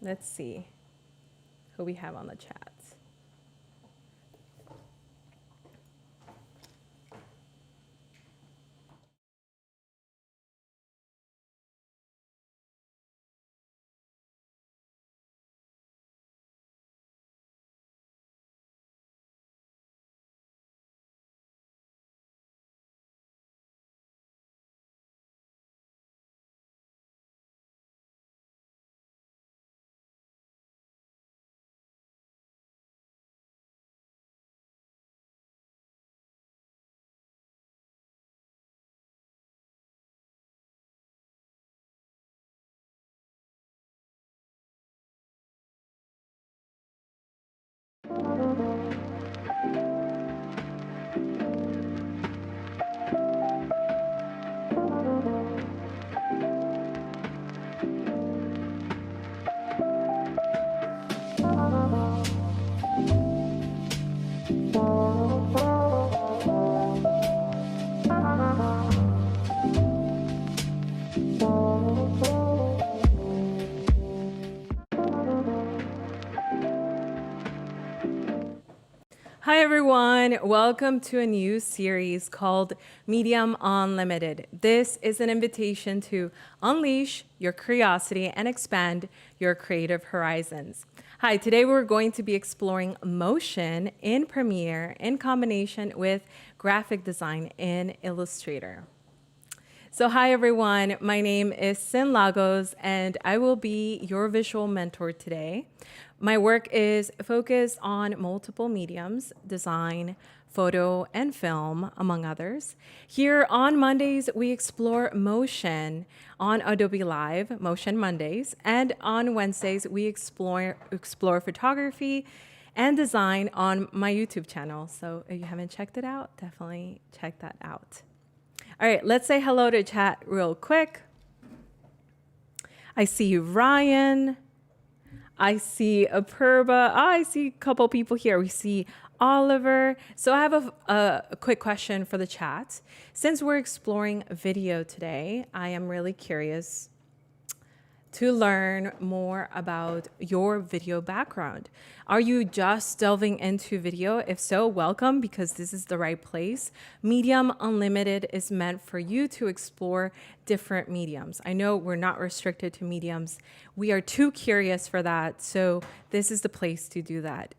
Let's see who we have on the chat. Hi, everyone. Welcome to a new series called Medium Unlimited. This is an invitation to unleash your curiosity and expand your creative horizons. Hi, today we're going to be exploring motion in Premiere in combination with graphic design in Illustrator. So hi everyone, my name is Sin Lagos and I will be your visual mentor today. My work is focused on multiple mediums, design, photo, and film, among others. Here on Mondays, we explore motion on Adobe Live, Motion Mondays, and on Wednesdays, we explore photography and design on my YouTube channel. So if you haven't checked it out, definitely check that out. All right, let's say hello to chat real quick. I see Ryan. I see Apurva. Oh, I see a couple people here. We see Oliver. So I have a quick question for the chat. Since we're exploring video today, I am really curious to learn more about your video background. Are you just delving into video? If so, welcome, because this is the right place. Medium Unlimited is meant for you to explore different mediums. I know we're not restricted to mediums. We are too curious for that, so this is the place to do that.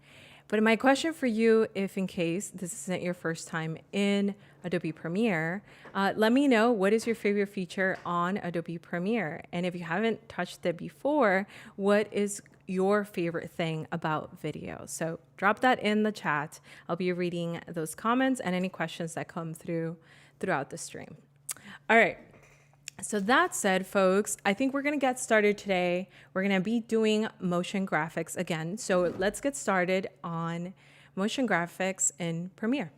But my question for you, if in case this isn't your first time in Adobe Premiere, let me know what is your favorite feature on Adobe Premiere. And if you haven't touched it before, what is your favorite thing about video? So drop that in the chat. I'll be reading those comments and any questions that come throughout the stream. All right. So that said, folks, I think we're going to get started today. We're going to be doing motion graphics again. So let's get started on motion graphics in Premiere.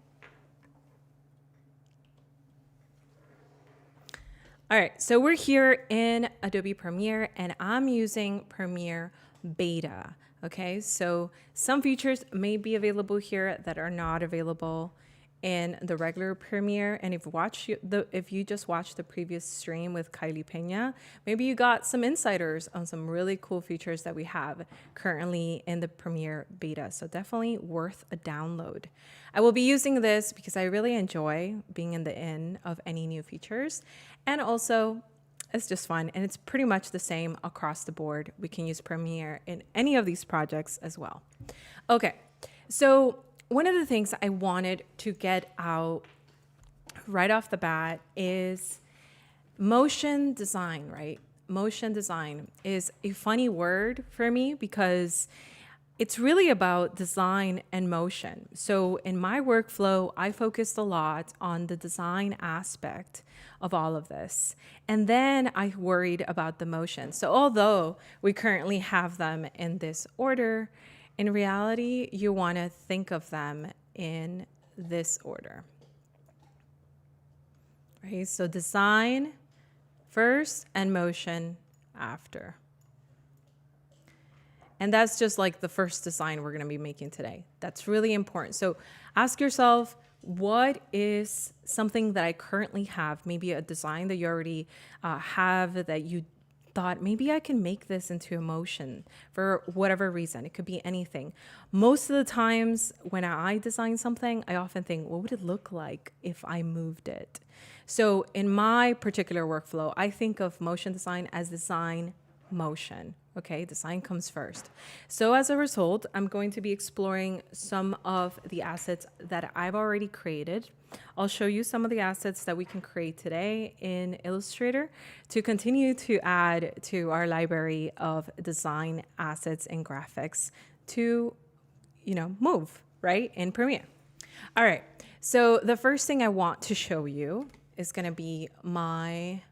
All right, so we're here in Adobe Premiere and I'm using Premiere Beta. Okay, so some features may be available here that are not available in the regular Premiere. And if you just watched the previous stream with Kylie Pena, maybe you got some insiders on some really cool features that we have currently in the Premiere Beta. So definitely worth a download. I will be using this because I really enjoy being in the in of any new features. And also it's just fun and it's pretty much the same across the board. We can use Premiere in any of these projects as well. Okay, so one of the things I wanted to get out right off the bat is motion design, right? Motion design is a funny word for me because it's really about design and motion. So in my workflow, I focused a lot on the design aspect of all of this. And then I worried about the motion. So although we currently have them in this order, in reality, you want to think of them in this order. Right? So design first and motion after. And that's just like the first design we're going to be making today. That's really important. So ask yourself, what is something that I currently have, maybe a design that you already have that you thought maybe I can make this into a motion for whatever reason. It could be anything. Most of the times when I design something, I often think, what would it look like if I moved it? So in my particular workflow, I think of motion design as design motion. Okay, design comes first. So as a result, I'm going to be exploring some of the assets that I've already created. I'll show you some of the assets that we can create today in Illustrator to continue to add to our library of design assets and graphics to, move, right, in Premiere. All right, so the first thing I want to show you is going to be my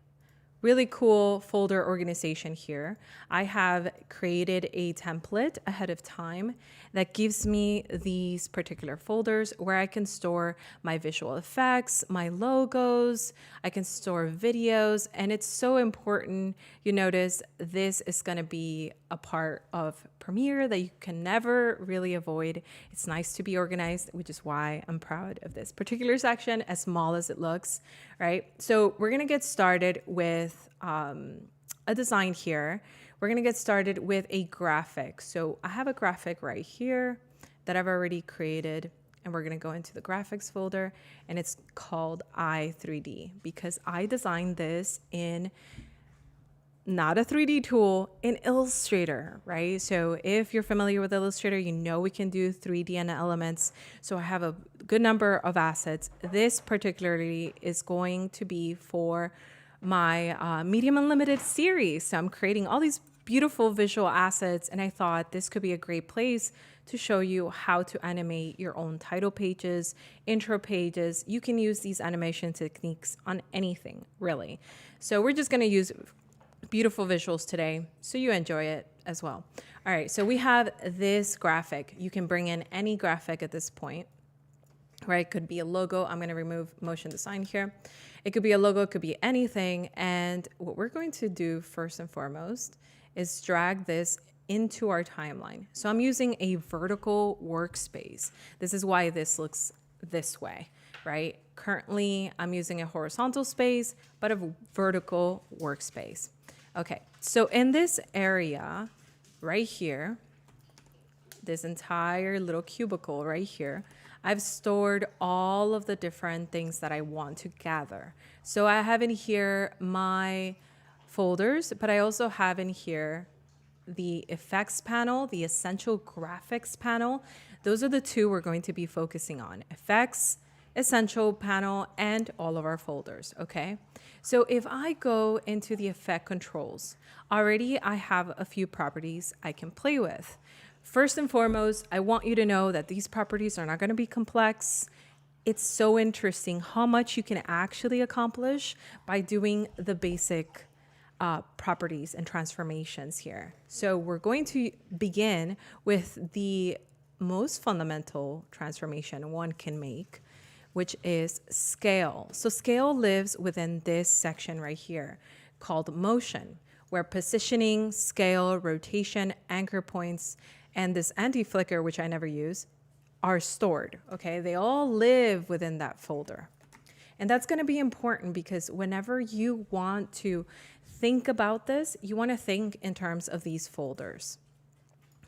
really cool folder organization here. I have created a template ahead of time that gives me these particular folders where I can store my visual effects, my logos, I can store videos, and it's so important. You notice this is going to be a part of Premiere that you can never really avoid. It's nice to be organized, which is why I'm proud of this particular section, as small as it looks, right? So we're going to get started with a design here. We're going to get started with a graphic. So I have a graphic right here that I've already created, and we're going to go into the graphics folder, and it's called i3D because I designed this in not a 3D tool, in Illustrator, right? So if you're familiar with Illustrator, you know we can do 3D and elements. So I have a good number of assets. This particularly is going to be for my Medium Unlimited series. So I'm creating all these beautiful visual assets, and I thought this could be a great place to show you how to animate your own title pages, intro pages. You can use these animation techniques on anything, really. So we're just going to use beautiful visuals today, so you enjoy it as well. All right, so we have this graphic. You can bring in any graphic at this point, right? It could be a logo. I'm going to remove motion design here. It could be a logo, it could be anything. And what we're going to do first and foremost is drag this into our timeline. So I'm using a vertical workspace. This is why this looks this way, right? Currently, I'm using a horizontal space, but a vertical workspace. Okay, so in this area right here, this entire little cubicle right here, I've stored all of the different things that I want to gather. So I have in here my folders, but I also have in here the effects panel, the essential graphics panel. Those are the two we're going to be focusing on: effects, essential panel, and all of our folders, okay? So if I go into the effect controls, already I have a few properties I can play with. First and foremost, I want you to know that these properties are not going to be complex. It's so interesting how much you can actually accomplish by doing the basic properties and transformations here. So we're going to begin with the most fundamental transformation one can make, which is scale. So scale lives within this section right here called motion, where positioning, scale, rotation, anchor points, and this anti-flicker, which I never use, are stored, okay? They all live within that folder. And that's gonna be important because whenever you want to think about this, you wanna think in terms of these folders,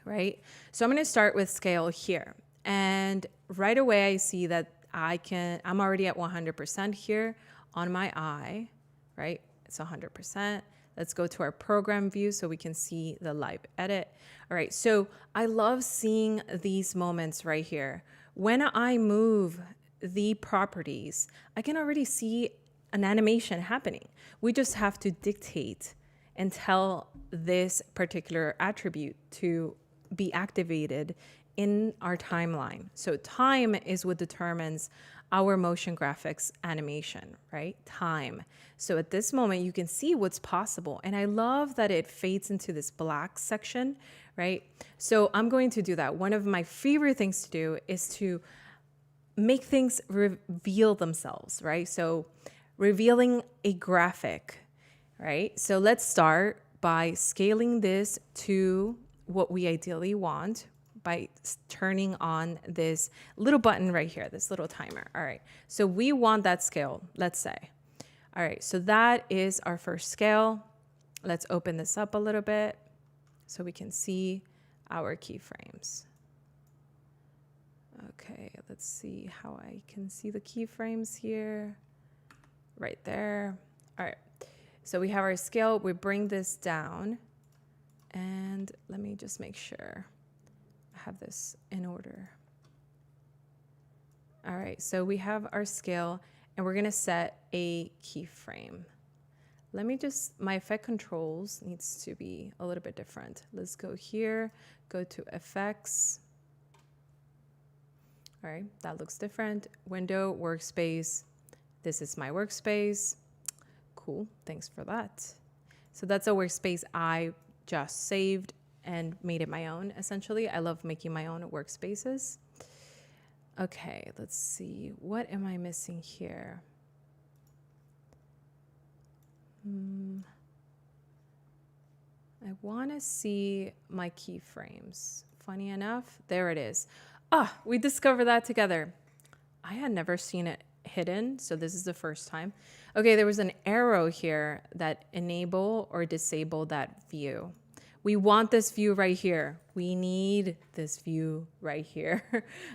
right? So I'm gonna start with scale here. And right away I see that I'm already at 100% here on my eye, right? It's 100%. Let's go to our program view so we can see the live edit. All right, so I love seeing these moments right here. When I move the properties, I can already see an animation happening. We just have to dictate and tell this particular attribute to be activated in our timeline. So time is what determines our motion graphics animation, right? Time. So at this moment, you can see what's possible. And I love that it fades into this black section, right? So I'm going to do that. One of my favorite things to do is to make things reveal themselves, right? So revealing a graphic, right? So let's start by scaling this to what we ideally want by turning on this little button right here, this little timer. All right, so we want that scale, let's say. All right, so that is our first scale. Let's open this up a little bit so we can see our keyframes. Okay, let's see how I can see the keyframes here. Right there. All right, so we have our scale. We bring this down, and let me just make sure I have this in order. All right, so we have our scale, and we're gonna set a keyframe. Let me just, my effect controls needs to be a little bit different. Let's go here, go to effects. All right, that looks different. Window, workspace. This is my workspace. Cool, thanks for that. So that's a workspace I just saved and made it my own, essentially. I love making my own workspaces. Okay, let's see. What am I missing here? I want to see my keyframes. Funny enough, there it is. Ah, we discovered that together. I had never seen it hidden, so this is the first time. Okay, there was an arrow here that enable or disable that view. We want this view right here. We need this view right here.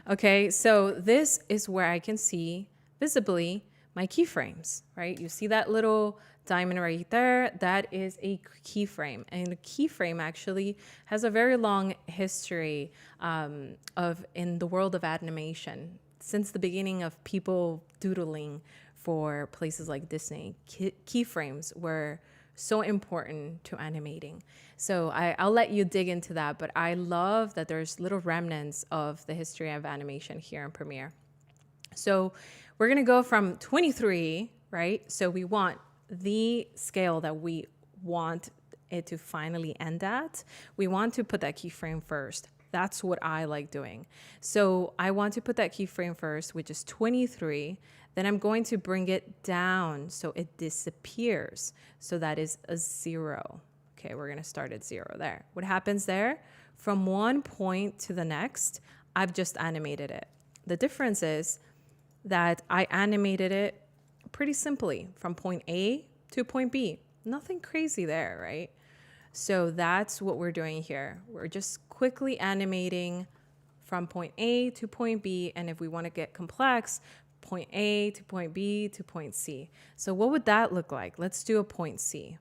Okay, so this is where I can see visibly my keyframes, right? You see that little diamond right there? That is a keyframe. And a keyframe actually has a very long history of in the world of animation. Since the beginning of people doodling for places like Disney, keyframes were so important to animating. So I'll let you dig into that, but I love that there's little remnants of the history of animation here in Premiere. So we're gonna go from 23, right? So we want the scale that we want it to finally end at. We want to put that keyframe first. That's what I like doing. So I want to put that keyframe first, which is 23. Then I'm going to bring it down so it disappears. So that is a 0. Okay, we're gonna start at 0 there. What happens there? From one point to the next, I've just animated it. The difference is that I animated it pretty simply from point A to point B. Nothing crazy there, right? So that's what we're doing here. We're just quickly animating from point A to point B. And if we want to get complex, point A to point B to point C. So what would that look like? Let's do a point C.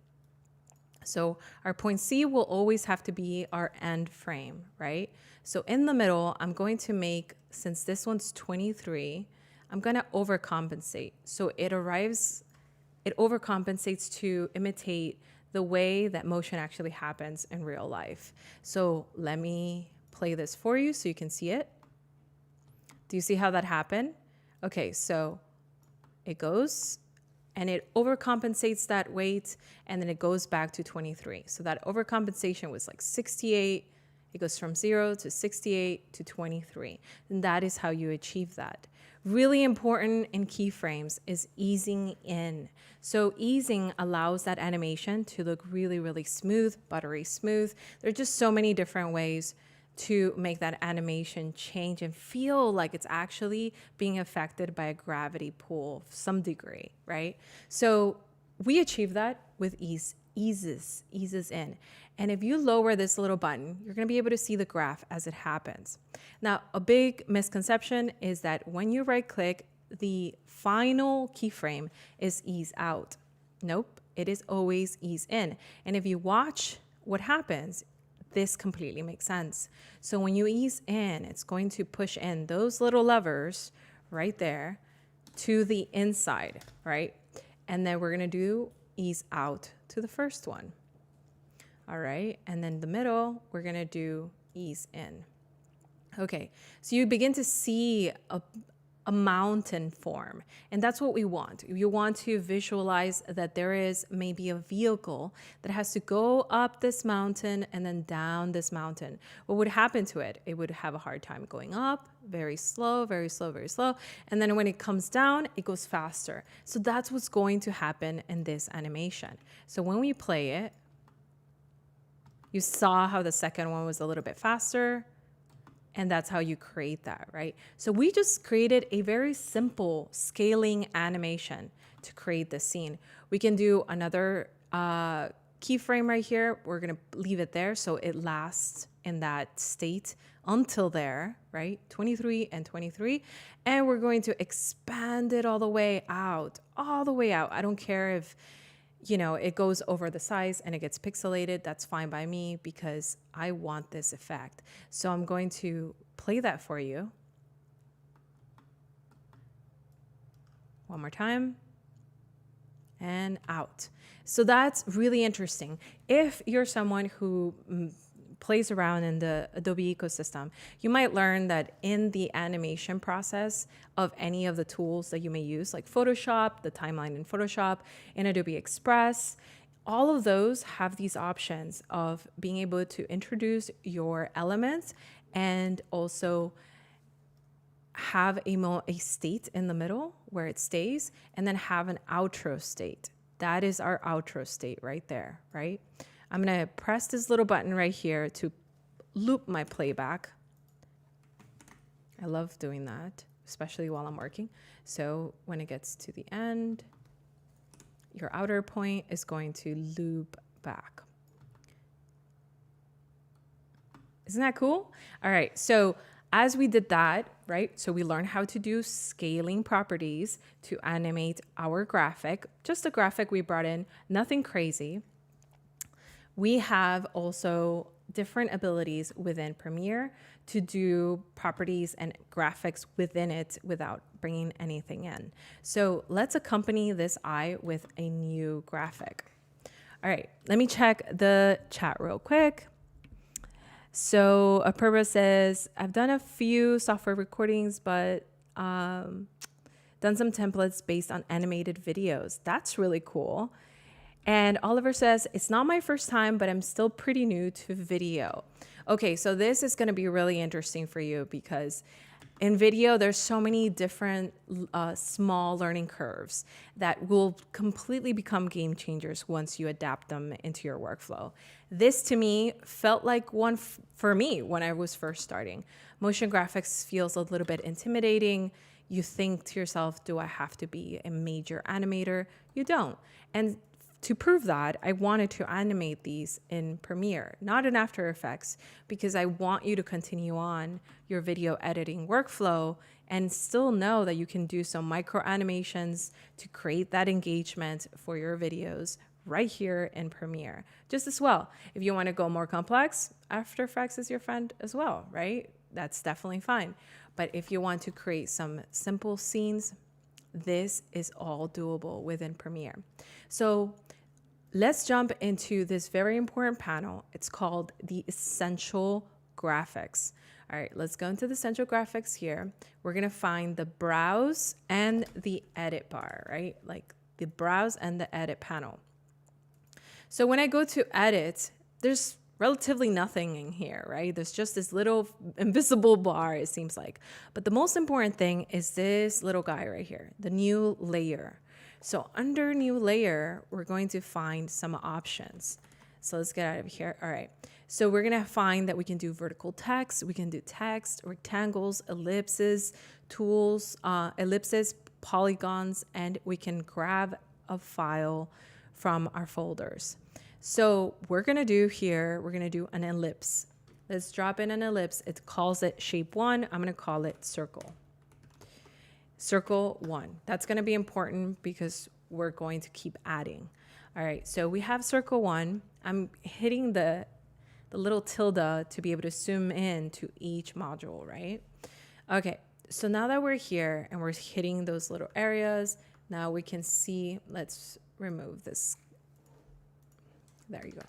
So our point C will always have to be our end frame, right? So in the middle, I'm going to make, since this one's 23, I'm going to overcompensate. So it overcompensates to imitate the way that motion actually happens in real life. So let me play this for you so you can see it. Do you see how that happened? Okay, so it goes and it overcompensates that weight, and then it goes back to 23. So that overcompensation was like 68. It goes from 0 to 68 to 23. And that is how you achieve that. Really important in keyframes is easing in. So easing allows that animation to look really, really smooth, buttery smooth. There are just so many different ways to make that animation change and feel like it's actually being affected by a gravity pull of some degree, right? So we achieve that with eases in. And if you lower this little button, you're gonna be able to see the graph as it happens. Now, a big misconception is that when you right click, the final keyframe is ease out. Nope, it is always ease in. And if you watch what happens, this completely makes sense. So when you ease in, it's going to push in those little levers right there to the inside, right? And then we're gonna do ease out to the first one. All right, and then the middle, we're gonna do ease in. Okay, so you begin to see a mountain form, and that's what we want. You want to visualize that there is maybe a vehicle that has to go up this mountain and then down this mountain. What would happen to it? It would have a hard time going up, very slow, very slow, very slow. And then when it comes down, it goes faster. So that's what's going to happen in this animation. So when we play it, you saw how the second one was a little bit faster, and that's how you create that, right? So we just created a very simple scaling animation to create this scene. We can do another keyframe right here, we're gonna leave it there so it lasts in that state until there, right? 23 and 23. And we're going to expand it all the way out, all the way out. I don't care if, you know, it goes over the size and it gets pixelated. That's fine by me because I want this effect. So I'm going to play that for you. One more time. And out. So that's really interesting. If you're someone who plays around in the Adobe ecosystem, you might learn that in the animation process of any of the tools that you may use, like Photoshop, the timeline in Photoshop, in Adobe Express, all of those have these options of being able to introduce your elements and also have a state in the middle where it stays, and then have an outro state. That is our outro state right there, right? I'm gonna press this little button right here to loop my playback. I love doing that, especially while I'm working. So when it gets to the end, your outer point is going to loop back. Isn't that cool? All right, so as we did that, right? So we learned how to do scaling properties to animate our graphic, just a graphic we brought in, nothing crazy. We have also different abilities within Premiere to do properties and graphics within it without bringing anything in. So let's accompany this eye with a new graphic. All right, let me check the chat real quick. So Apurva says, I've done a few software recordings, but done some templates based on animated videos. That's really cool. And Oliver says, it's not my first time, but I'm still pretty new to video. Okay, so this is gonna be really interesting for you because in video, there's so many different small learning curves that will completely become game changers once you adapt them into your workflow. This to me felt like one for me when I was first starting. Motion graphics feels a little bit intimidating. You think to yourself, do I have to be a major animator? You don't. And to prove that, I wanted to animate these in Premiere, not in After Effects, because I want you to continue on your video editing workflow and still know that you can do some micro animations to create that engagement for your videos right here in Premiere. Just as well, if you want to go more complex, After Effects is your friend as well, right? That's definitely fine. But if you want to create some simple scenes, this is all doable within Premiere. So let's jump into this very important panel. It's called the Essential Graphics. All right, let's go into the Essential Graphics here. We're gonna find the Browse and the Edit bar, right? Like the Browse and the Edit panel. So when I go to Edit, there's relatively nothing in here, right? There's just this little invisible bar, it seems like. But the most important thing is this little guy right here, the New Layer. So under New Layer, we're going to find some options. So let's get out of here. All right. So we're going to find that we can do vertical text, we can do text, rectangles, ellipses, tools, ellipses, polygons, and we can grab a file from our folders. So we're going to do here, we're going to do an ellipse. Let's drop in an ellipse. It calls it shape 1. I'm going to call it circle. Circle 1. That's going to be important because we're going to keep adding. All right, so we have circle 1. I'm hitting the little tilde to be able to zoom in to each module, right? Okay, so now that we're here and we're hitting those little areas, now we can see, let's remove this. There you go.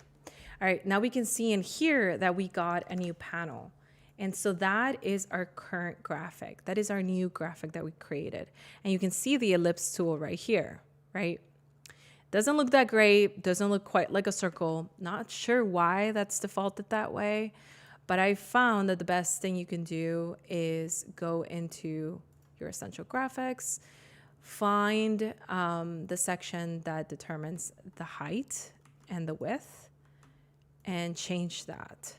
All right, now we can see in here that we got a new panel. And so that is our current graphic. That is our new graphic that we created. And you can see the ellipse tool right here, right? Doesn't look that great, doesn't look quite like a circle. Not sure why that's defaulted that way, but I found that the best thing you can do is go into your essential graphics, find the section that determines the height and the width, and change that.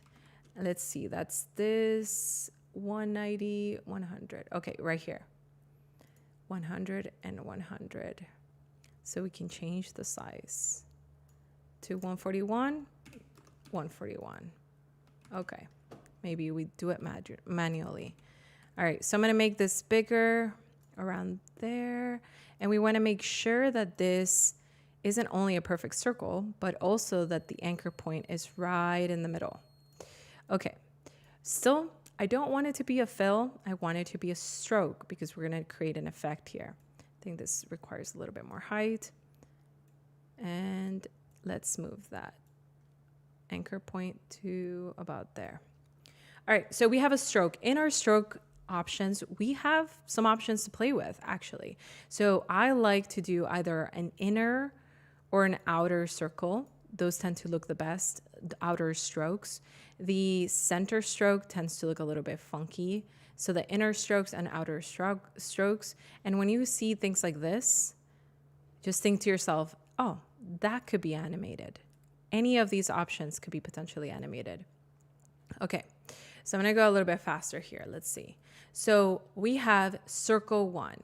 Let's see, that's this 190, 100. Okay, right here. 100 and 100. So we can change the size. to 141, 141. Okay, maybe we do it manually. All right, so I'm gonna make this bigger around there. And we wanna make sure that this isn't only a perfect circle, but also that the anchor point is right in the middle. Okay, still, I don't want it to be a fill. I want it to be a stroke because we're gonna create an effect here. I think this requires a little bit more height. And let's move that anchor point to about there. All right, so we have a stroke. In our stroke options, we have some options to play with, actually. So I like to do either an inner or an outer circle. Those tend to look the best, the outer strokes. The center stroke tends to look a little bit funky. So the inner strokes and outer strokes. And when you see things like this, just think to yourself, oh, that could be animated. Any of these options could be potentially animated. Okay, so I'm gonna go a little bit faster here. Let's see. So we have circle 1,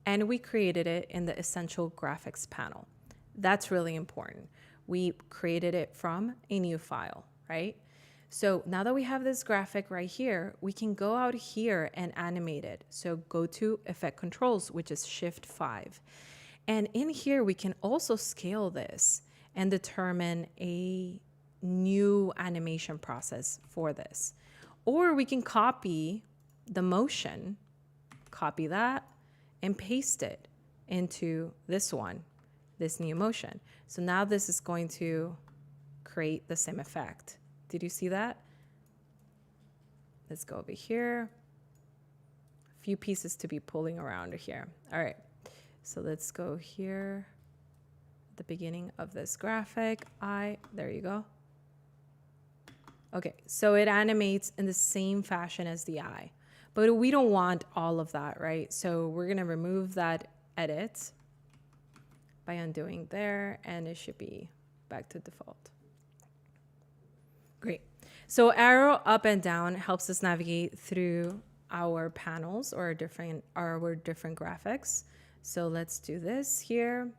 and we created it in the Essential Graphics panel. That's really important. We created it from a new file, right? So now that we have this graphic right here, we can go out here and animate it. So go to Effect Controls, which is Shift 5. And in here, we can also scale this and determine a new animation process for this. Or we can copy the motion, copy that, and paste it into this one, this new motion. So now this is going to create the same effect. Did you see that? Let's go over here. A few pieces to be pulling around here. All right, so let's go here. The beginning of this graphic, there you go. Okay, so it animates in the same fashion as the eye, but we don't want all of that, right? So we're gonna remove that edit by undoing there, and it should be back to default. Great. So arrow up and down helps us navigate through our panels or our different graphics. So let's do this here,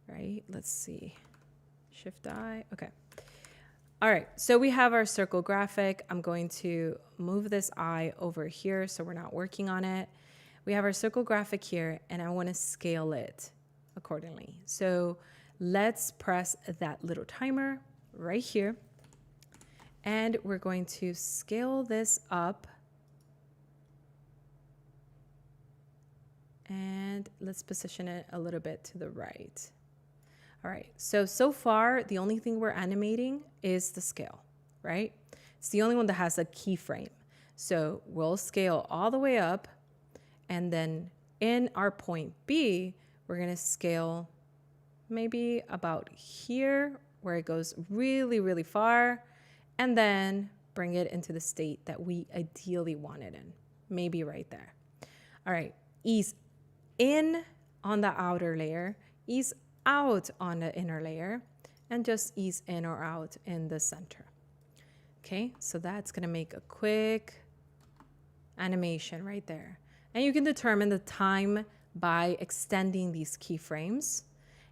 right? Let's see, Shift I, okay. All right, so we have our circle graphic. I'm going to move this eye over here so we're not working on it. We have our circle graphic here, and I want to scale it accordingly. So let's press that little timer right here, and we're going to scale this up. And let's position it a little bit to the right. All right, so far, the only thing we're animating is the scale, right? It's the only one that has a keyframe. So we'll scale all the way up, and then in our point B, we're gonna scale maybe about here, where it goes really, really far, and then bring it into the state that we ideally want it in, maybe right there. All right, ease in on the outer layer, ease out on the inner layer, and just ease in or out in the center. Okay, so that's gonna make a quick animation right there. And you can determine the time by extending these keyframes.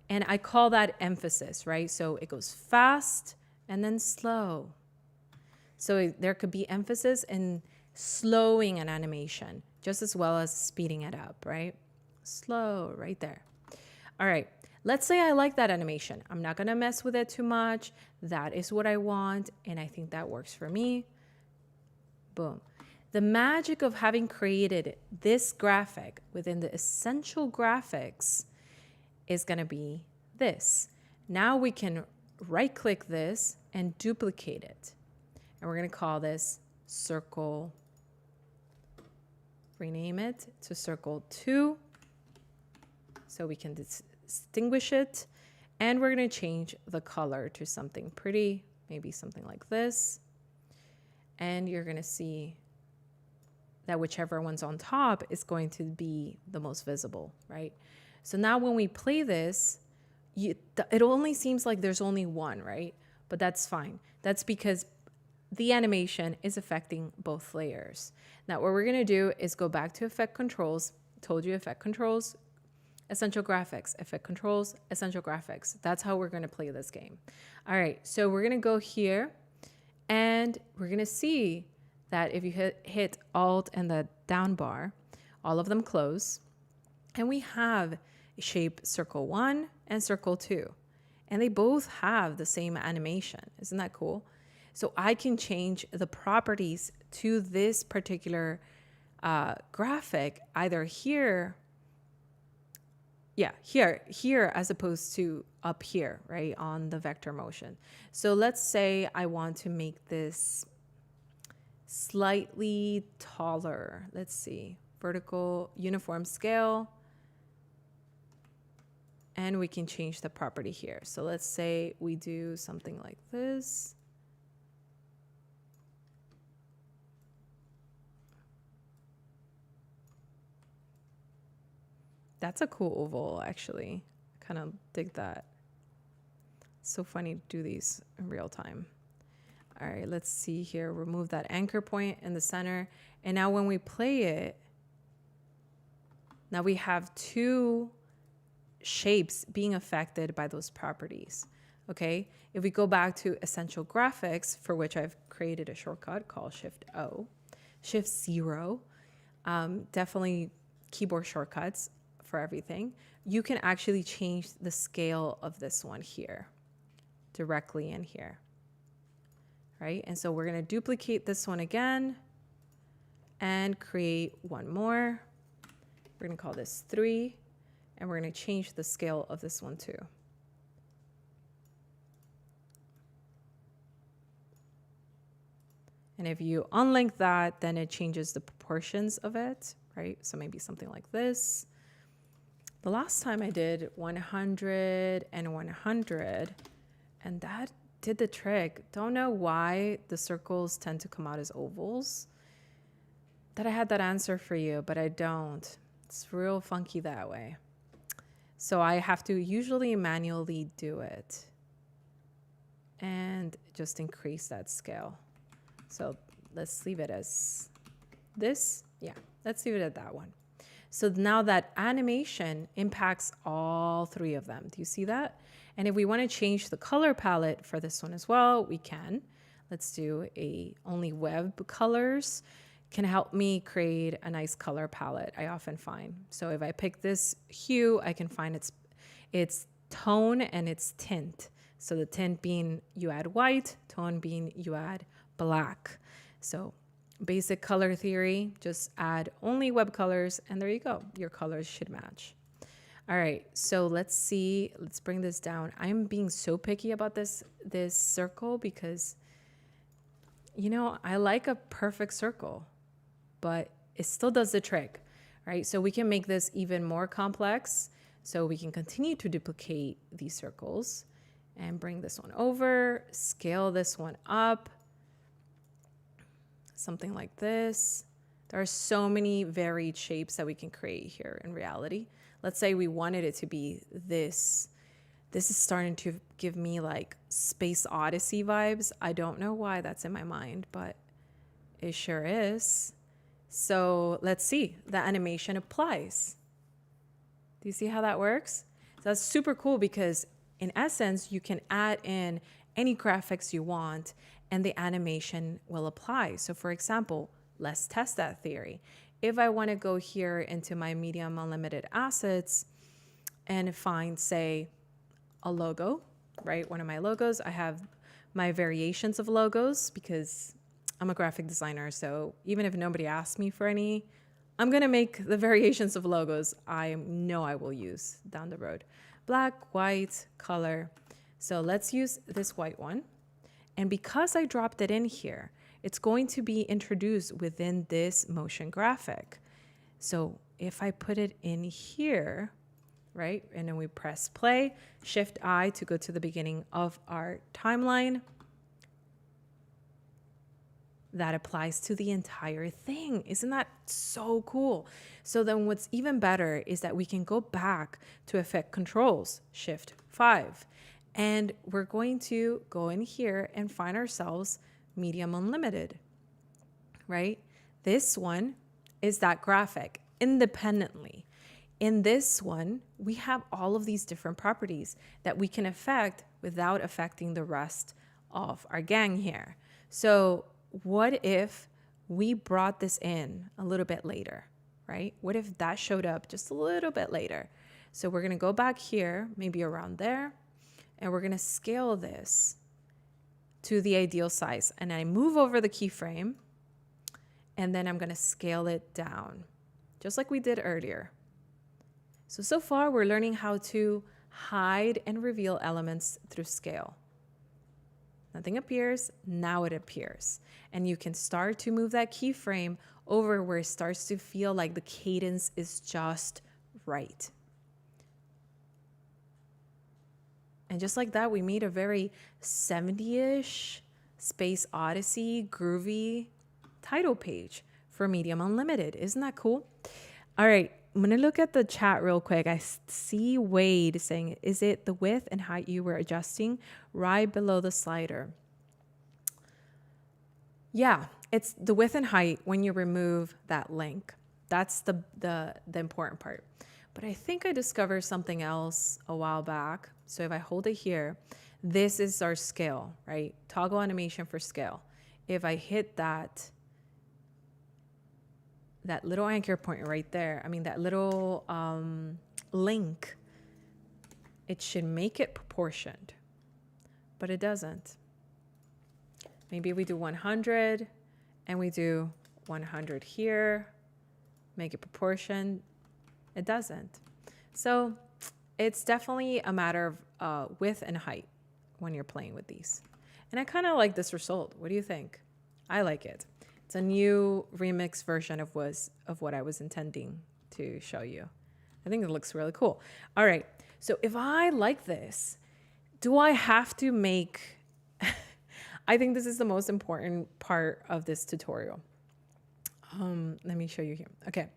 And I call that emphasis, right? So it goes fast and then slow. So there could be emphasis in slowing an animation just as well as speeding it up, right? Slow right there. All right. Let's say I like that animation. I'm not gonna mess with it too much. That is what I want, and I think that works for me. Boom. The magic of having created this graphic within the Essential Graphics is gonna be this. Now we can right-click this and duplicate it. And we're gonna call this Circle, rename it to Circle 2, so we can distinguish it, and we're going to change the color to something pretty, maybe something like this, and you're going to see that whichever one's on top is going to be the most visible, right? So now when we play this, it only seems like there's only one, right? But that's fine. That's because the animation is affecting both layers. Now what we're going to do is go back to Effect Controls. Told you Effect Controls, Essential graphics, effect controls, essential graphics. That's how we're going to play this game. All right, so we're going to go here and we're going to see that if you hit Alt and the down bar, all of them close. And we have shape circle 1 and circle 2. And they both have the same animation. Isn't that cool? So I can change the properties to this particular graphic either here, here as opposed to up here, right, on the vector motion. So let's say I want to make this slightly taller. Let's see, vertical uniform scale. And we can change the property here. So let's say we do something like this. That's a cool oval, actually. I kind of dig that. It's so funny to do these in real time. All right, let's see here. Remove that anchor point in the center. And now when we play it, now we have two shapes being affected by those properties. Okay, if we go back to Essential Graphics, for which I've created a shortcut called Shift-O, Shift-0, definitely keyboard shortcuts for everything, you can actually change the scale of this one here, directly in here, right? And so we're going to duplicate this one again and create one more. We're going to call this 3, and we're going to change the scale of this one too. And if you unlink that, then it changes the proportions of it, right? So maybe something like this. The last time I did 100 and 100, and that did the trick. Don't know why the circles tend to come out as ovals. That I had that answer for you, but I don't. It's real funky that way. So I have to usually manually do it and just increase that scale. So let's leave it as this. Yeah, let's leave it at that one. So now that animation impacts all 3 of them. Do you see that? And if we want to change the color palette for this one as well, we can. Let's do a only web colors. Can help me create a nice color palette, I often find. So if I pick this hue, I can find its tone and its tint. So the tint being you add white, tone being you add black. So basic color theory, just add only web colors, and there you go. Your colors should match. All right, so let's see. Let's bring this down. I'm being so picky about this circle because, you know, I like a perfect circle, but it still does the trick, right? So we can make this even more complex. So we can continue to duplicate these circles and bring this one over, scale this one up, something like this. There are so many varied shapes that we can create here in reality. Let's say we wanted it to be this. This is starting to give me like Space Odyssey vibes. I don't know why that's in my mind, but it sure is. So let's see, the animation applies. Do you see how that works? So that's super cool because in essence, you can add in any graphics you want and the animation will apply. So for example, let's test that theory. If I want to go here into my Medium Unlimited assets and find, say, a logo, right? One of my logos, I have my variations of logos because I'm a graphic designer. So even if nobody asks me for any, I'm going to make the variations of logos I know I will use down the road. Black, white, color. So let's use this white one. And because I dropped it in here, it's going to be introduced within this motion graphic. So if I put it in here, right, and then we press play, Shift I to go to the beginning of our timeline, that applies to the entire thing. Isn't that so cool? So then what's even better is that we can go back to effect controls, Shift 5, and we're going to go in here and find ourselves Medium Unlimited, right? This one is that graphic independently. In this one, we have all of these different properties that we can affect without affecting the rest of our gang here. So what if we brought this in a little bit later, right? What if that showed up just a little bit later? So we're going to go back here, maybe around there, and we're going to scale this to the ideal size. And I move over the keyframe, and then I'm going to scale it down, just like we did earlier. So far we're learning how to hide and reveal elements through scale. Nothing appears, now it appears. And you can start to move that keyframe over where it starts to feel like the cadence is just right. And just like that, we made a very 70-ish Space Odyssey groovy title page for Medium Unlimited. Isn't that cool? All right, I'm going to look at the chat real quick. I see Wade saying, is it the width and height you were adjusting right below the slider? Yeah, it's the width and height when you remove that link. That's the important part. But I think I discovered something else a while back. So if I hold it here, this is our scale, right? Toggle animation for scale. If I hit that little anchor point right there, I mean that little link, it should make it proportioned, but it doesn't. Maybe we do 100 and we do 100 here, make it proportioned. It doesn't. So it's definitely a matter of width and height when you're playing with these. And I kind of like this result. What do you think? I like it. It's a new remix version of what I was intending to show you. I think it looks really cool. All right. So if I like this, do I have to make... I think this is the most important part of this tutorial. Let me show you here. Okay.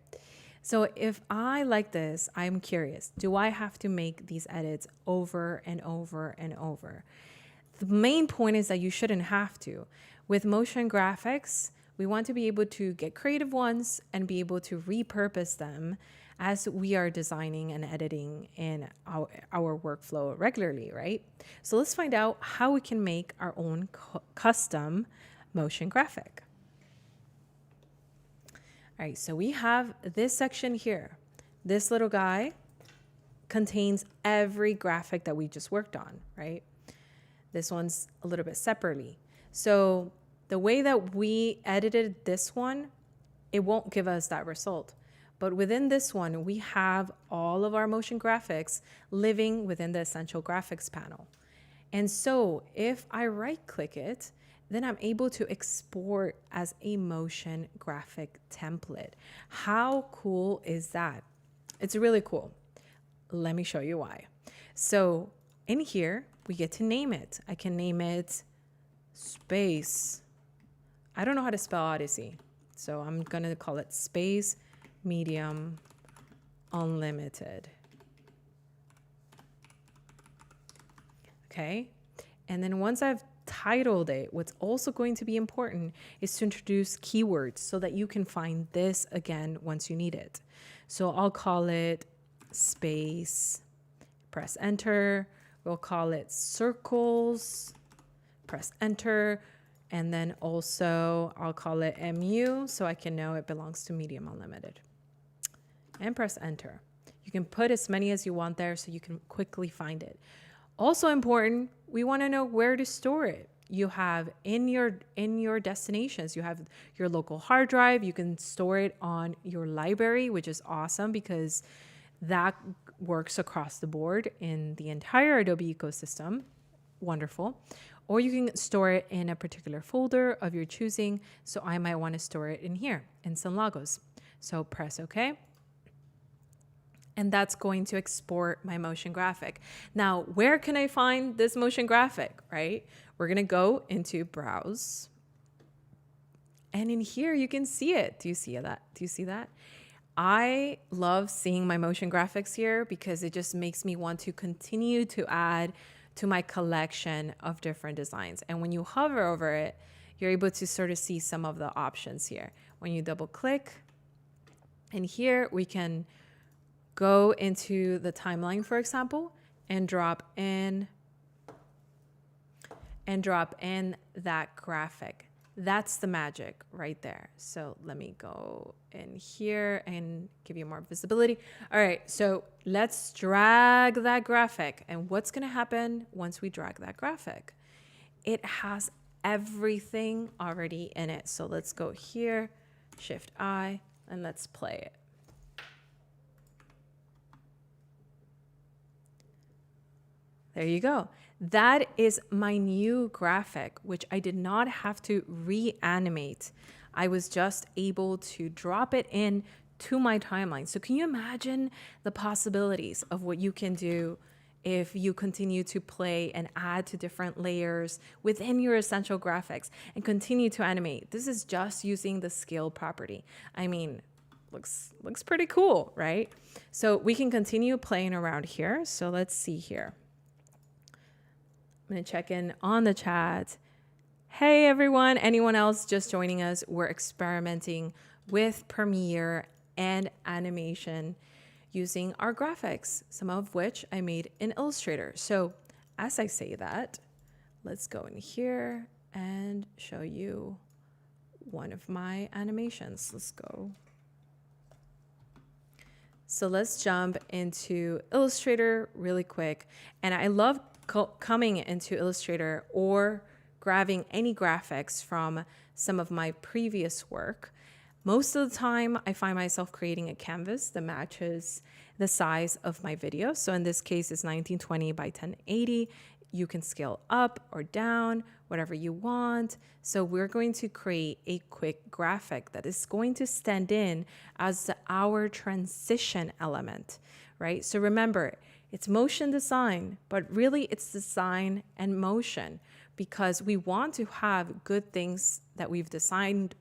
So if I like this, I'm curious, do I have to make these edits over and over and over? The main point is that you shouldn't have to. With motion graphics, we want to be able to get creative ones and be able to repurpose them as we are designing and editing in our workflow regularly, right? So let's find out how we can make our own custom motion graphic. All right, so we have this section here. This little guy contains every graphic that we just worked on, right? This one's a little bit separately. So the way that we edited this one, it won't give us that result. But within this one, we have all of our motion graphics living within the Essential Graphics panel. And so if I right-click it, then I'm able to export as a motion graphic template. How cool is that? It's really cool. Let me show you why. So in here, we get to name it. I can name it Space. I don't know how to spell Odyssey, so I'm gonna call it Space Medium Unlimited. Okay, and then once I've titled it, what's also going to be important is to introduce keywords so that you can find this again once you need it. So I'll call it Space, press enter. We'll call it circles, press enter. And then also I'll call it MU so I can know it belongs to Medium Unlimited. And press enter. You can put as many as you want there so you can quickly find it. Also important, we want to know where to store it. You have in your destinations, you have your local hard drive. You can store it on your library, which is awesome because that works across the board in the entire Adobe ecosystem. Wonderful. Or you can store it in a particular folder of your choosing. So I might want to store it in here, in San Lagos. So press OK. And that's going to export my motion graphic. Now, where can I find this motion graphic, right? We're going to go into Browse. And in here, you can see it. Do you see that? Do you see that? I love seeing my motion graphics here because it just makes me want to continue to add to my collection of different designs. And when you hover over it, you're able to sort of see some of the options here. When you double click, and here we can go into the timeline, for example, and drop in that graphic. That's the magic right there. So let me go in here and give you more visibility. All right, so let's drag that graphic. And what's gonna happen once we drag that graphic? It has everything already in it. So let's go here, Shift I, and let's play it. There you go. That is my new graphic, which I did not have to reanimate. I was just able to drop it in to my timeline. So can you imagine the possibilities of what you can do if you continue to play and add to different layers within your essential graphics and continue to animate? This is just using the scale property. I mean, looks pretty cool, right? So we can continue playing around here. So let's see here. I'm going to check in on the chat. Hey, everyone. Anyone else just joining us? We're experimenting with Premiere and animation using our graphics, some of which I made in Illustrator. So as I say that, let's go in here and show you one of my animations. Let's go. So let's jump into Illustrator really quick. And I love coming into Illustrator or grabbing any graphics from some of my previous work. Most of the time, I find myself creating a canvas that matches the size of my video. So in this case, it's 1920 by 1080. You can scale up or down, whatever you want. So we're going to create a quick graphic that is going to stand in as our transition element, right? So remember, it's motion design, but really it's design and motion, because we want to have good things that we've designed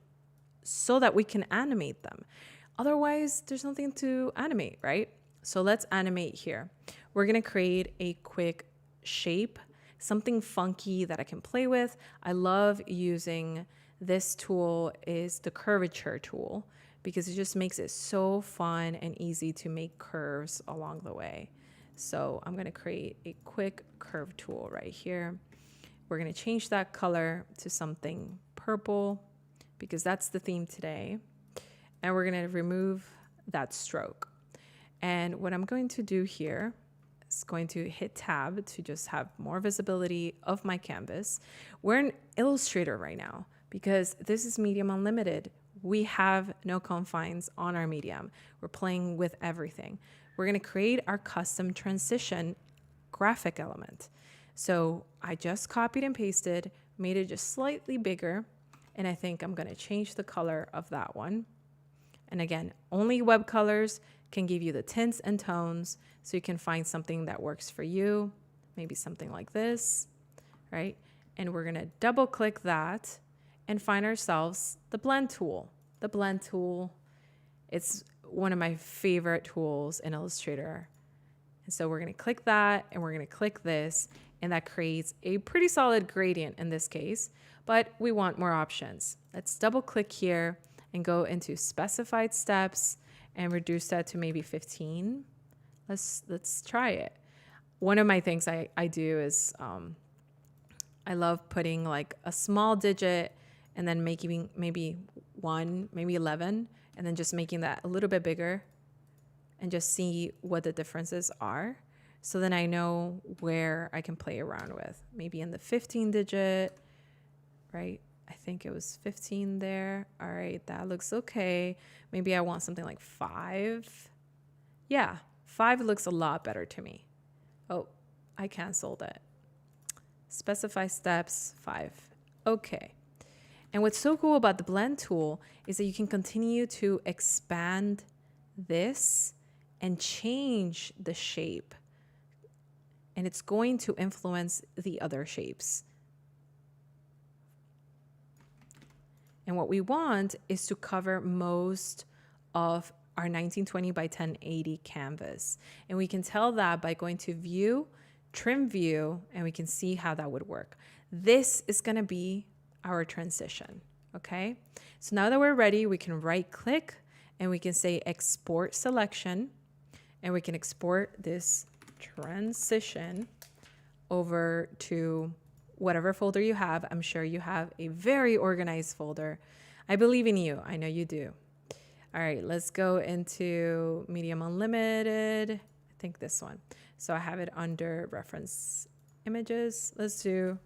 so that we can animate them. Otherwise, there's nothing to animate, right? So let's animate here. We're gonna create a quick shape, something funky that I can play with. I love using this tool, is the curvature tool, because it just makes it so fun and easy to make curves along the way. So I'm gonna create a quick curve tool right here. We're gonna change that color to something purple, because that's the theme today. And we're gonna remove that stroke. And what I'm going to do here is going to hit tab to just have more visibility of my canvas. We're in Illustrator right now because this is Medium Unlimited. We have no confines on our medium. We're playing with everything. We're gonna create our custom transition graphic element. So I just copied and pasted, made it just slightly bigger, and I think I'm gonna change the color of that one. And again, only web colors can give you the tints and tones, so you can find something that works for you, maybe something like this, right? And we're gonna double click that and find ourselves the blend tool. The blend tool, it's one of my favorite tools in Illustrator. And so we're gonna click that and we're gonna click this, and that creates a pretty solid gradient in this case, but we want more options. Let's double click here and go into specified steps and reduce that to maybe 15. Let's try it. One of my things I do is I love putting like a small digit and then making maybe 1, maybe 11, and then just making that a little bit bigger and just see what the differences are. So then I know where I can play around with. Maybe in the 15 digit, right? I think it was 15 there. All right, that looks okay. Maybe I want something like 5. Yeah, 5 looks a lot better to me. Oh, I canceled it. Specify steps, 5. Okay. And what's so cool about the blend tool is that you can continue to expand this and change the shape. And it's going to influence the other shapes. And what we want is to cover most of our 1920 by 1080 canvas. And we can tell that by going to View, Trim View, and we can see how that would work. This is gonna be our transition, okay? So now that we're ready, we can right click and we can say Export Selection. and we can export this transition over to whatever folder you have. I'm sure you have a very organized folder. I believe in you. I know you do. All right, let's go into Medium Unlimited. I think this one. So I have it under reference images. Let's do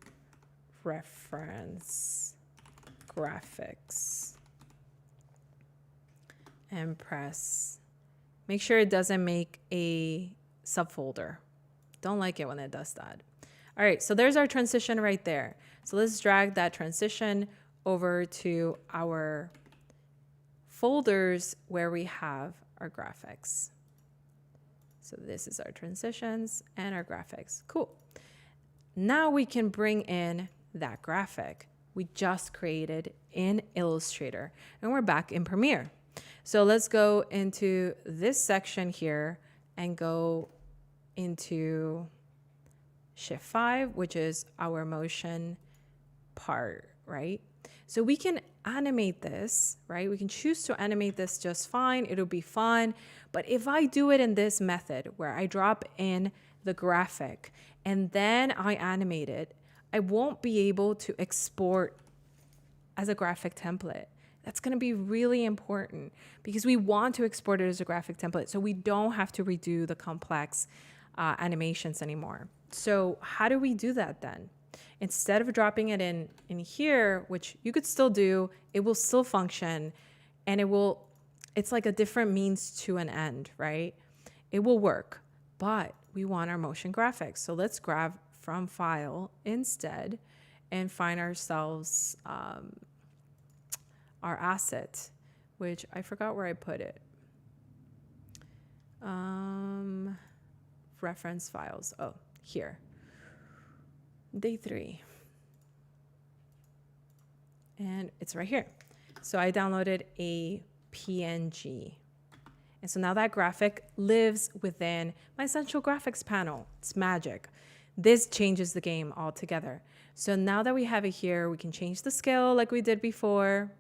reference graphics and press. Make sure it doesn't make a subfolder. Don't like it when it does that. All right, so there's our transition right there. So let's drag that transition over to our folders where we have our graphics. So this is our transitions and our graphics. Cool. Now we can bring in that graphic we just created in Illustrator, and we're back in Premiere. So let's go into this section here and go into Shift 5, which is our motion part, right? So we can animate this, right? We can choose to animate this just fine. It'll be fun. But if I do it in this method where I drop in the graphic and then I animate it, I won't be able to export as a graphic template. That's going to be really important because we want to export it as a graphic template so we don't have to redo the complex animations anymore. So how do we do that then? Instead of dropping it in here, which you could still do, it will still function, and it's like a different means to an end, right? It will work, but we want our motion graphics. So let's grab from File instead and find ourselves our asset, which I forgot where I put it. Reference files. Oh, here. Day 3. And it's right here. So I downloaded a PNG. And so now that graphic lives within my Essential Graphics panel. It's magic. This changes the game altogether. So now that we have it here, we can change the scale like we did before,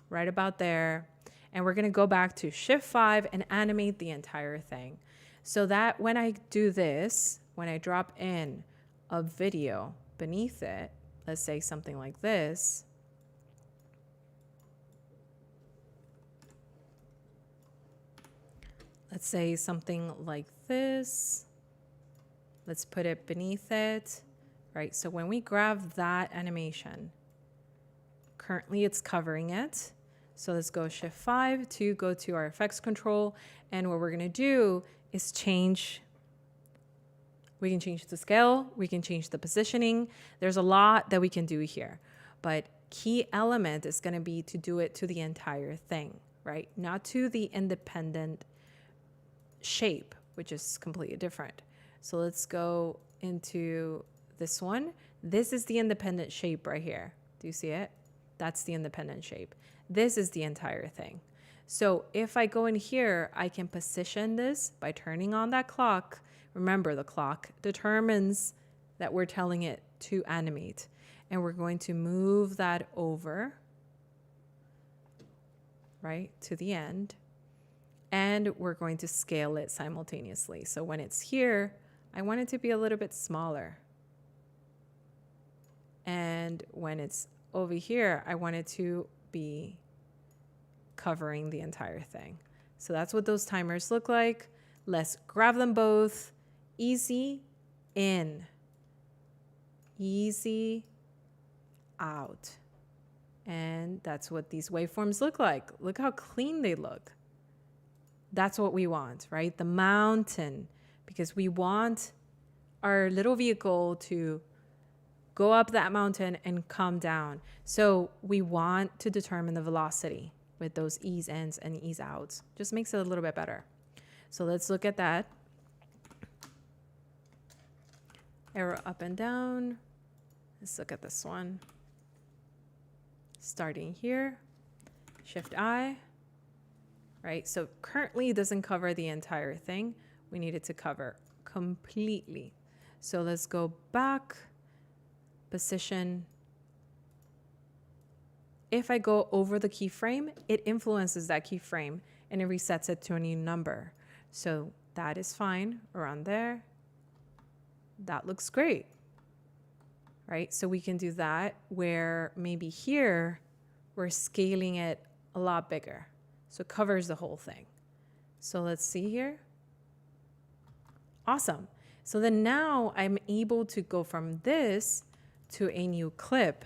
right about there. And we're going to go back to Shift 5 and animate the entire thing. So that when I do this, when I drop in a video beneath it, let's say something like this, let's say something like this, let's put it beneath it, right? So when we grab that animation, currently it's covering it. So let's go Shift 5 to go to our effects control. And what we're going to do is we can change the scale, we can change the positioning. There's a lot that we can do here. But key element is going to be to do it to the entire thing, right? Not to the independent shape, which is completely different. So let's go into this one. This is the independent shape right here. Do you see it? That's the independent shape. This is the entire thing. So if I go in here, I can position this by turning on that clock. Remember, the clock determines that we're telling it to animate. And we're going to move that over, right, to the end. And we're going to scale it simultaneously. So when it's here, I want it to be a little bit smaller. And when it's over here, I want it to be covering the entire thing. So that's what those timers look like. Let's grab them both. Easy in, easy out. And that's what these waveforms look like. Look how clean they look. That's what we want, right? The mountain, because we want our little vehicle to go up that mountain and come down. So we want to determine the velocity with those ease ins and ease outs. Just makes it a little bit better. So let's look at that. Arrow up and down. Let's look at this one. Starting here, Shift I, right? So currently it doesn't cover the entire thing. We need it to cover completely. So let's go back, position. If I go over the keyframe, it influences that keyframe and it resets it to a new number. So That is fine around there. That looks great, right? So we can do that where maybe here we're scaling it a lot bigger. So it covers the whole thing. So let's see here. Awesome. So then now I'm able to go from this to a new clip.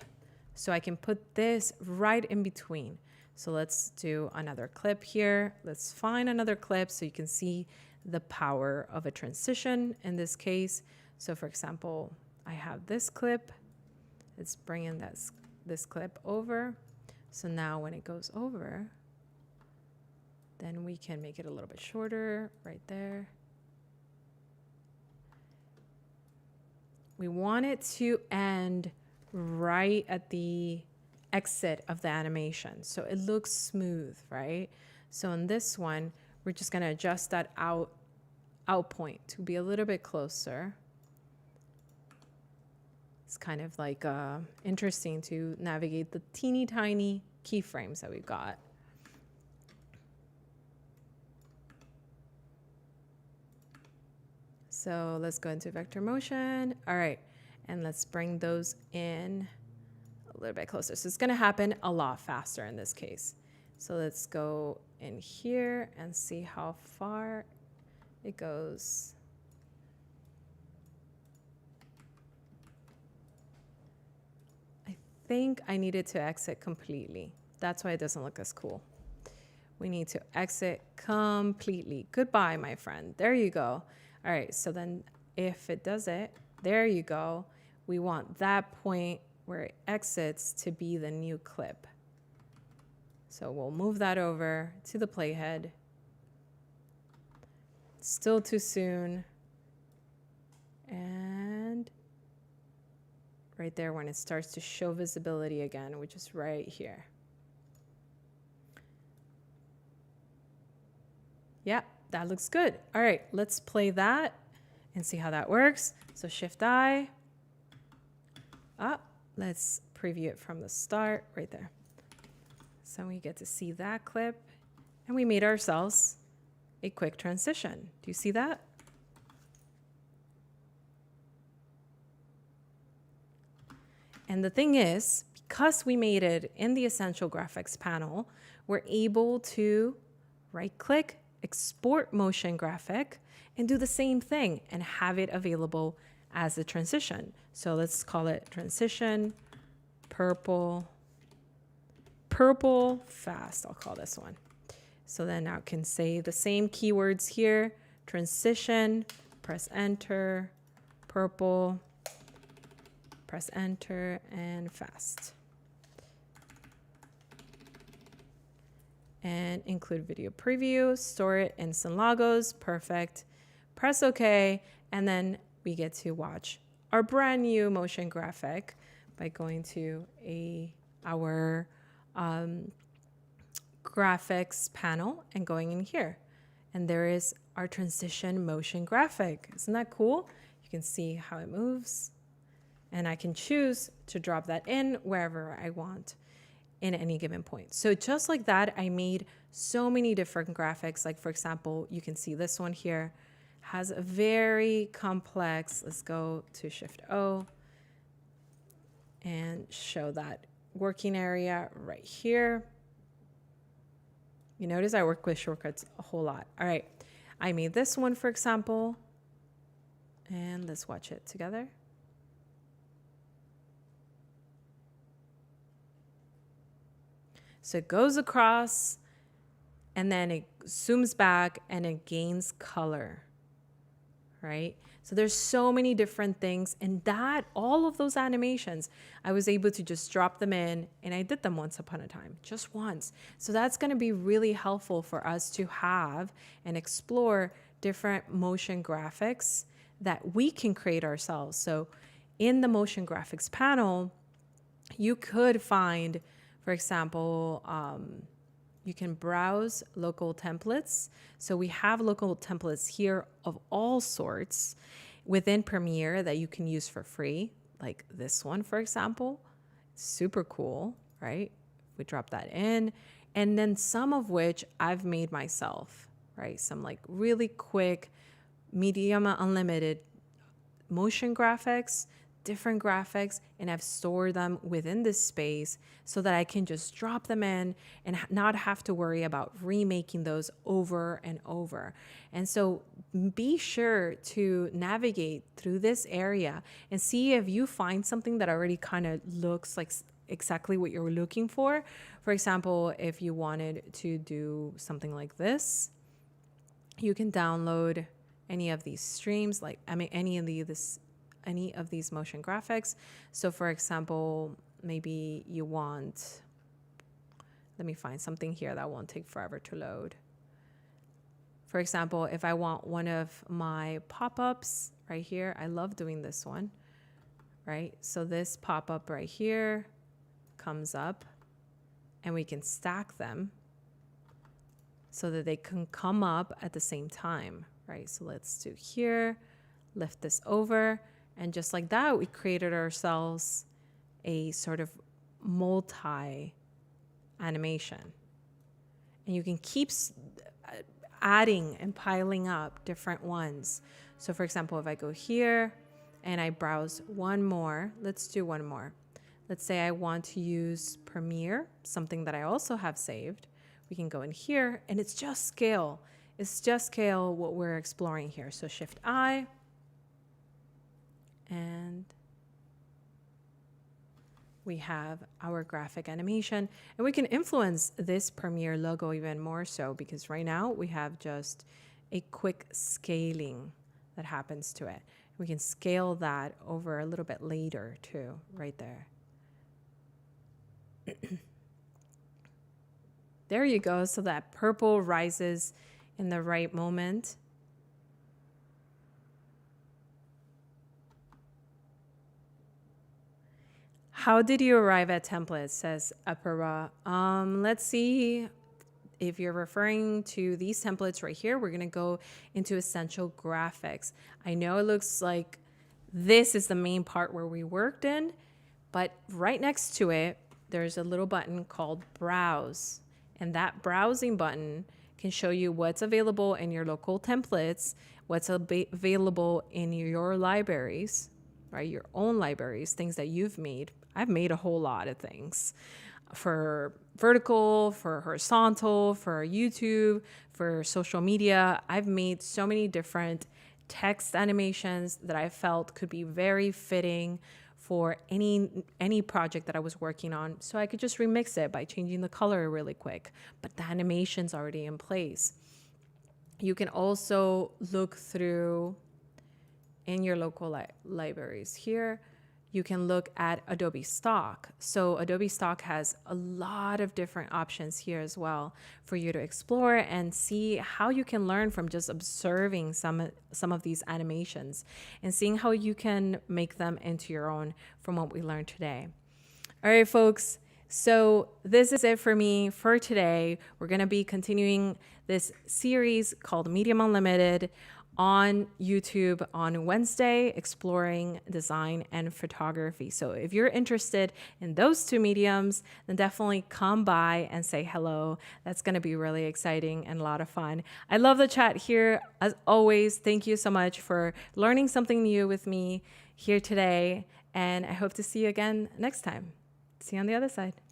So I can put this right in between. So let's do another clip here. Let's find another clip so you can see the power of a transition in this case. So for example, I have this clip. Let's bring in this clip over. So now when it goes over, then we can make it a little bit shorter right there. We want it to end right at the exit of the animation, so it looks smooth, right? So in this one, we're just going to adjust that out point to be a little bit closer. It's kind of like interesting to navigate the teeny tiny keyframes that we've got. So let's go into vector motion. All right, and let's bring those in a little bit closer. So it's going to happen a lot faster in this case. So let's go in here and see how far it goes. I think I needed to exit completely. That's why it doesn't look as cool. We need to exit completely. Goodbye, my friend. There you go. All right, so then if it does it, there you go. We want that point where it exits to be the new clip. So we'll move that over to the playhead. Still too soon. And right there when it starts to show visibility again, which is right here. Yeah, that looks good. All right, let's play that and see how that works. So Shift I. Up. Let's preview it from the start right there. So we get to see that clip, and we made ourselves a quick transition. Do you see that? And the thing is, because we made it in the Essential Graphics panel, we're able to right-click, export motion graphic, and do the same thing and have it available as a transition. So let's call it transition, purple fast, I'll call this one. So then now I can say the same keywords here, transition, press enter, purple, press enter, and fast. And include video preview, store it in Instant Logos, perfect. Press OK, and then we get to watch our brand new motion graphic by going to our graphics panel and going in here. And there is our transition motion graphic. Isn't that cool? You can see how it moves. And I can choose to drop that in wherever I want in any given point. So just like that, I made so many different graphics. Like for example, you can see this one here has a very complex, let's go to Shift O and show that working area right here. You notice I work with shortcuts a whole lot. All right, I made this one, for example, and let's watch it together. So it goes across and then it zooms back and it gains color, right? So there's so many different things, and that all of those animations, I was able to just drop them in, and I did them once upon a time, just once. So that's going to be really helpful for us to have and explore different motion graphics that we can create ourselves. So in the motion graphics panel, you could find, for example, you can browse local templates. So we have local templates here of all sorts within Premiere that you can use for free, like this one, for example. Super cool, right? We drop that in. And then some of which I've made myself. right? Some like really quick, medium unlimited motion graphics, different graphics, and I've stored them within this space so that I can just drop them in and not have to worry about remaking those over and over. And so be sure to navigate through this area and see if you find something that already kind of looks like exactly what you're looking for. For example, if you wanted to do something like this, you can download any of these streams, like any of these motion graphics. So for example, maybe you want, let me find something here that won't take forever to load. For example, if I want one of my pop-ups right here, I love doing this one, right? So this pop-up right here comes up and we can stack them so that they can come up at the same time, right? So let's do here, lift this over, and just like that, we created ourselves a sort of multi animation. And you can keep adding and piling up different ones. So for example, if I go here and I browse one more, let's do one more. Let's say I want to use Premiere, something that I also have saved. We can go in here and it's just scale. It's just scale what we're exploring here. So Shift I, and we have our graphic animation, and we can influence this Premiere logo even more so, because right now we have just a quick scaling that happens to it. We can scale that over a little bit later too, right there. There you go. So that purple rises in the right moment. How did you arrive at templates, says Apara. Let's see if you're referring to these templates right here. We're going to go into essential graphics. I know it looks like this is the main part where we worked in, but right next to it, there's a little button called Browse. And that browsing button can show you what's available in your local templates, what's available in your libraries, right? Your own libraries, things that you've made. I've made a whole lot of things for vertical, for horizontal, for YouTube, for social media. I've made so many different text animations that I felt could be very fitting for any project that I was working on. So I could just remix it by changing the color really quick, but the animation's already in place. You can also look through in your local libraries here. You can look at Adobe Stock. So Adobe Stock has a lot of different options here as well for you to explore and see how you can learn from just observing some of these animations and seeing how you can make them into your own from what we learned today. All right, folks. So this is it for me for today. We're going to be continuing this series called Medium Unlimited on YouTube on Wednesday, exploring design and photography. So if you're interested in those two mediums, then definitely come by and say hello. That's going to be really exciting and a lot of fun. I love the chat here. As always, thank you so much for learning something new with me here today. And I hope to see you again next time. See you on the other side.